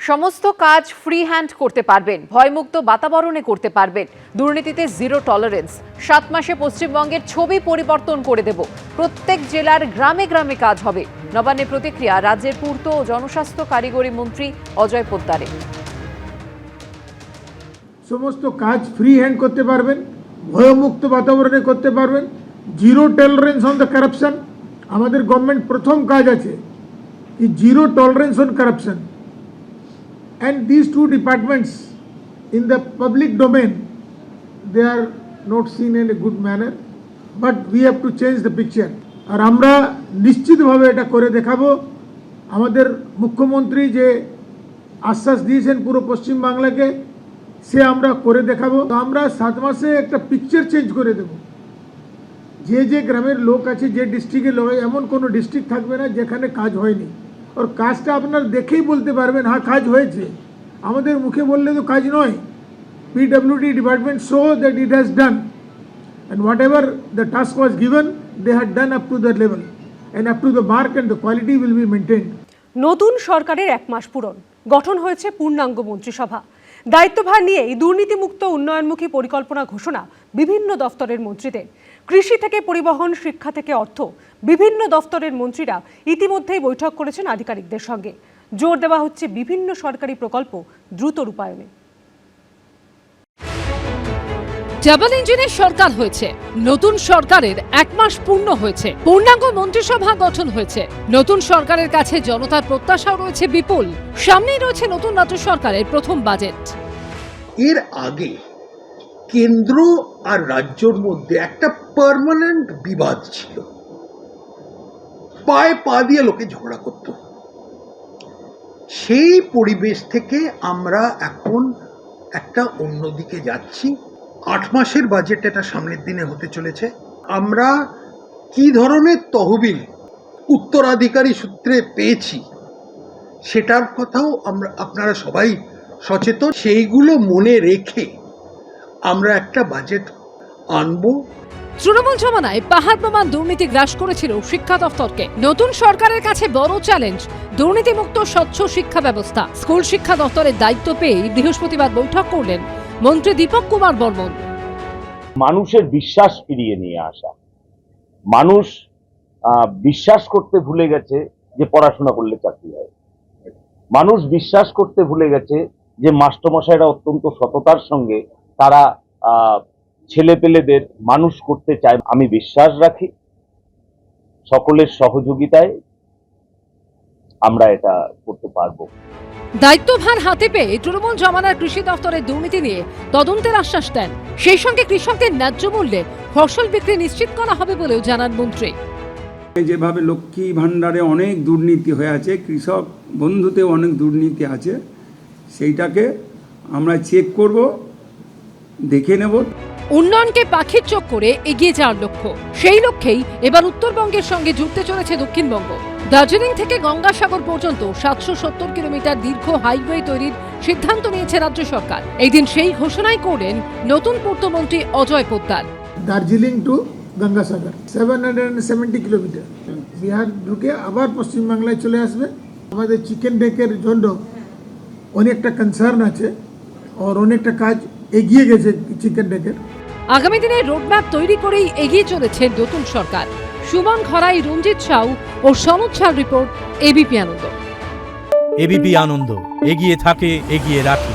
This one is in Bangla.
সমস্ত কাজ ফ্রি হ্যান্ড করতে পারবেন, ভয়মুক্ত বাতাবরণে করতে পারবেন। দুর্নীতিতে জিরো টলারেন্স। 7 মাসে পশ্চিমবঙ্গের ছবি পরিবর্তন করে দেব। প্রত্যেক জেলার গ্রামে গ্রামে কাজ হবে। নবান্নে প্রতিক্রিয়া রাজ্যের পূর্ত ও জনস্বাস্থ্য কারিগরি মন্ত্রী অজয় পোদ্দারের। সমস্ত কাজ ফ্রি হ্যান্ড করতে পারবেন, ভয়মুক্ত বাতাবরণে করতে পারবেন, zero tolerance on the corruption. আমাদের গভর্নমেন্ট প্রথম কাজ আছে কি zero tolerance on corruption. And these two departments in the public domain, they are not seen in a good manner, but we have to change the picture. আর আমরা নিশ্চিতভাবে এটা করে দেখাবো। আমাদের মুখ্যমন্ত্রী যে আশ্বাস দিয়েছেন পুরো পশ্চিম বাংলাকে, সে আমরা করে দেখাবো। তো আমরা 7 মাসে একটা পিকচার চেঞ্জ করে দেব। যে যে গ্রামের লোক আছে, যে ডিস্ট্রিক্টের লোক, এমন কোনো ডিস্ট্রিক্ট থাকবে না যেখানে কাজ হয়নি। और কাজটা আপনারা দেখেই বলতে পারবেন হ্যাঁ কাজ হয়েছে। আমাদের মুখে বললে তো কাজ নয়। PWD department show that it has done, and whatever the task was given, they had done up to that level and up to the mark, and the quality will be maintained. নতুন সরকারের 1 মাস পূরণ, গঠন হয়েছে পূর্ণাঙ্গ মন্ত্রিসভা। দায়িত্বভার নিয়েই দুর্নীতিমুক্ত উন্নয়নমুখী পরিকল্পনা ঘোষণা বিভিন্ন দফতরের মন্ত্রীদের। কৃষি থেকে পরিবহন, শিক্ষা থেকে অর্থ, বিভিন্ন দফতরের মন্ত্রীরা ইতিমধ্যেই বৈঠক করেছেন আধিকারিকদের সঙ্গে। জোর দেওয়া হচ্ছে বিভিন্ন সরকারি প্রকল্প দ্রুত রূপায়ণে। ডাবল ইঞ্জিনের সরকার হয়েছে, নতুন সরকারের 1 মাস পূর্ণ হয়েছে, পূর্ণাঙ্গ মন্ত্রিসভা গঠন হয়েছে। নতুন সরকারের কাছে জনতার প্রত্যাশাও রয়েছে বিপুল। সামনেই রয়েছে নতুন রাজ্য সরকারের প্রথম বাজেট। এর আগে কেন্দ্র আর রাজ্যর মধ্যে একটা পার্মানেন্ট বিবাদ ছিল, পায়ে পা দিয়ে লোকে ঝগড়া করত। সেই পরিবেশ থেকে আমরা এখন একটা অন্যদিকে যাচ্ছি। 8 মাসের বাজেট এটা সামনের দিনে হতে চলেছে। আমরা কি ধরনের তহবিল উত্তরাধিকারী সূত্রে পেয়েছি সেটার কথাও আপনারা সবাই সচেতন। সেইগুলো মনে রেখে আমরা একটা বাজেট আনবো। তৃণমূল জমানায় পাহাড় প্রমাণ দুর্নীতি গ্রাস করেছিল শিক্ষা দফতরকে। নতুন সরকারের কাছে বড় চ্যালেঞ্জ দুর্নীতিমুক্ত স্বচ্ছ শিক্ষা ব্যবস্থা। স্কুল শিক্ষা দফতরের দায়িত্ব পেয়ে বৃহস্পতিবার বৈঠক করলেন মন্ত্রী দীপক কুমার বর্মন। মানুষের বিশ্বাস ফিরিয়ে নিয়ে আসা। মানুষ বিশ্বাস করতে ভুলে গেছে যে পড়াশোনা করলে চাকরি হয়। মানুষ বিশ্বাস করতে ভুলে গেছে যে মাস্টারমশাইরা অত্যন্ত সততার সঙ্গে তারা ছেলেপেলেদের মানুষ করতে চায়। আমি বিশ্বাস রাখি সকলের সহযোগিতায় আমরা এটা করতে পারবো। দায়িত্বভার হাতে পেয়ে তৃণমূল জমানার কৃষি দফতরের দুর্নীতি নিয়ে তদন্তের আশ্বাস দেন। সেই সঙ্গে কৃষকদের ন্যায্য মূল্যে ফসল বিক্রি নিশ্চিত করা হবে বলেও জানান মন্ত্রী। যেভাবে লক্ষ্মী ভাণ্ডারে অনেক দুর্নীতি হয়ে আছে, কৃষক বন্ধুতেও অনেক দুর্নীতি আছে, সেইটাকে আমরা চেক করব, দেখে নেব। উন্নয়নকে পাখির চোখ করে এগিয়ে যাওয়ার লক্ষ্য। সেই লক্ষ্যেই এবার উত্তরবঙ্গের সঙ্গে জুড়তে চলেছে দক্ষিণবঙ্গ। দার্জিলিং থেকে গঙ্গাসাগর পর্যন্ত 770 কিলোমিটার দীর্ঘ হাইওয়ে তৈরির সিদ্ধান্ত নিয়েছে রাজ্য সরকার। এই দিন সেই ঘোষণাই করলেন নতুন পূর্তমন্ত্রী অজয় পোদ্দার। Darjeeling to Gangasagar 770 kilometre. বিহার ঢুকে আবার পশ্চিমবাংলায় চলে আসবে। আমাদের চিকেন ডেকের জন্য অনেকটা কনসার্ন আছে, আর অনেকটা কাজ এগিয়ে গেছে চিকেন ডেকের। আগামী দিনে রোডম্যাপ তৈরি করেই এগিয়ে চলেছে নতুন সরকার। সুমন খরাই, রঞ্জিত সাউ ও সনদ শাহর রিপোর্ট, এবিপি আনন্দ। এবিপি আনন্দ, এগিয়ে থাকে, এগিয়ে রাখে।